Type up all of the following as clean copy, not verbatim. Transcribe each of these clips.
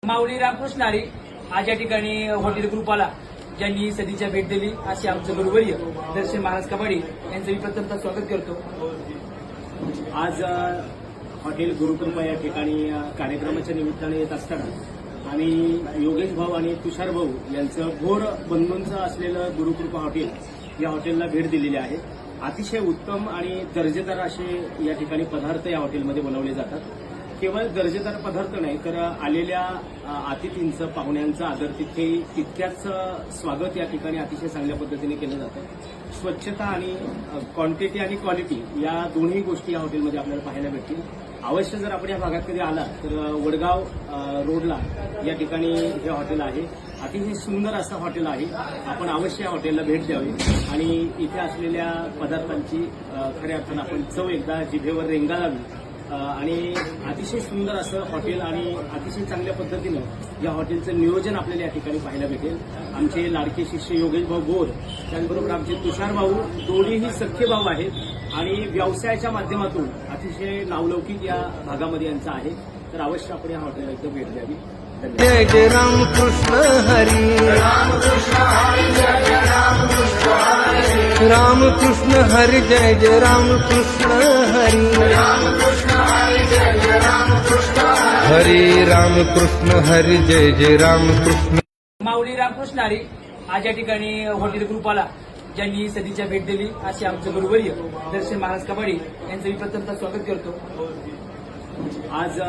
माऊली रामकृष्ण हरी आज या ठिकाणी हॉटेल ग्रुपाला ज्यांनी सदिच्छा भेट दिली असे आमचं गुरुवर्य दर्शन महाराज कबाडी यांचं मी प्रथमतः स्वागत करतो। आज हॉटेल गुरुकृपा या ठिकाणी कार्यक्रमाच्या निमित्ताने येत असताना आणि योगेश भाऊ आणि तुषार भाऊ यांचं भोर बंधूंचं असलेलं गुरुकृपा हॉटेल या हॉटेलला भेट दिलेली आहे। अतिशय उत्तम आणि दर्जेदार असे या ठिकाणी पदार्थ या हॉटेलमध्ये बनवले जातात। केवळ दर्जेदार पदार्थ नाही तर आलेल्या अतिथींचं पाहुण्यांचं आदर तितक्याच स्वागत या ठिकाणी अतिशय चांगल्या पद्धतीने केलं जातं। स्वच्छता आणि क्वांटिटी आणि क्वालिटी या दोन्ही गोष्टी या हॉटेलमध्ये आपल्याला पाहायला भेटतील। अवश्य जर आपण या भागात कधी आला तर वडगाव रोडला या ठिकाणी हे हॉटेल आहे। अतिशय सुंदर असं हॉटेल आहे। आपण अवश्य या हॉटेलला भेट द्यावी आणि इथे असलेल्या पदार्थांची खऱ्या अर्थानं आपण चव एकदा जिभेवर रेंगाळावी आणि अतिशय सुंदर असं हॉटेल आणि अतिशय चांगल्या पद्धतीनं या हॉटेलचं नियोजन आपल्याला या ठिकाणी पाहायला भेटेल। आमचे लाडके शिष्य योगेश भाऊ गोर त्याचबरोबर आमचे तुषार भाऊ दोन्हीही सख्खे भाऊ आहेत आणि व्यवसायाच्या माध्यमातून अतिशय नावलौकिक या भागामध्ये यांचा आहे। तर अवश्य आपण या हॉटेलला इथं भेट द्यावी। जय जय राम कृष्ण हरी राम कृष्ण हरी जय जय राम कृष्ण हरी जय जय राम कृष्ण हरी हरी राम कृष्ण हरी जय जय राम कृष्ण। माऊली रामकृष्ण हरी आज या ठिकाणी हॉटेल ग्रुपाला ज्यांनी सदिच्छा भेट दिली असे आमचं गुरुवर्य दर्शन महाराज कबाडी यांचं मी प्रथमतः स्वागत करतो। आज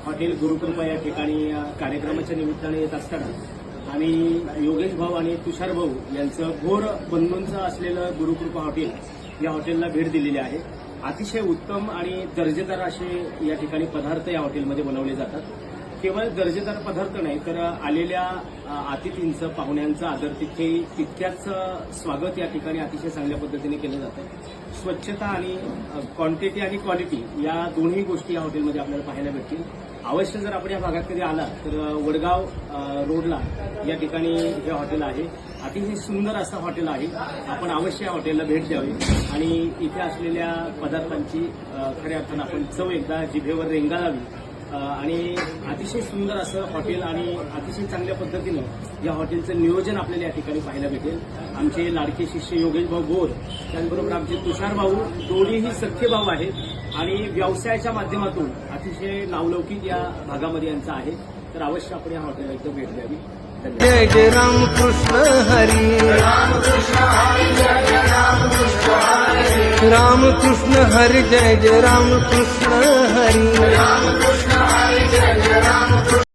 हॉटेल गुरुकृपा या ठिकाणी कार्यक्रमाच्या निमित्ताने येत असताना आणि योगेश भाऊ आणि तुषार भाऊ यांचं भोर बंधूंचं असलेलं गुरुकृपा हॉटेल या हॉटेलला भेट दिलेली आहे। अतिशय उत्तम आणि दर्जेदार असे या ठिकाणी पदार्थ या हॉटेलमध्ये बनवले जातात। केवळ दर्जेदार पदार्थ नाही तर आलेल्या अतिथींचं पाहुण्यांचं आदर तितक्याच स्वागत या ठिकाणी अतिशय चांगल्या पद्धतीने केलं जातं। स्वच्छता आणि क्वांटिटी आणि क्वालिटी या दोन्ही गोष्टी या हॉटेलमध्ये आपल्याला पाहायला भेटतील। अवश्य जर आपण या भागात कधी आला तर वडगाव रोडला या ठिकाणी हे हॉटेल आहे। अतिशय सुंदर असं हॉटेल आहे। आपण अवश्य या हॉटेलला भेट द्यावी आणि इथे असलेल्या पदार्थांची खऱ्या अर्थानं आपण चव एकदा जिभेवर रेंगाळावी आणि अतिशय सुंदर असं हॉटेल आणि अतिशय चांगल्या पद्धतीनं या हॉटेलचं नियोजन आपल्याला या ठिकाणी पाहायला भेटेल। आमचे लाडके शिष्य योगेश भाऊ गोर त्याचबरोबर आमचे तुषार भाऊ दोन्हीही सख्खे भाऊ आहेत आणि व्यवसायाच्या माध्यमातून अतिशय नावलौकिक या भागामध्ये यांचा आहे। तर अवश्य आपण या हॉटेलला इथं भेट द्यावी। जय जय राम कृष्ण हरी राम कृष्ण हरी जय जय राम कृष्ण हरी जय जय राम कृष्ण हरी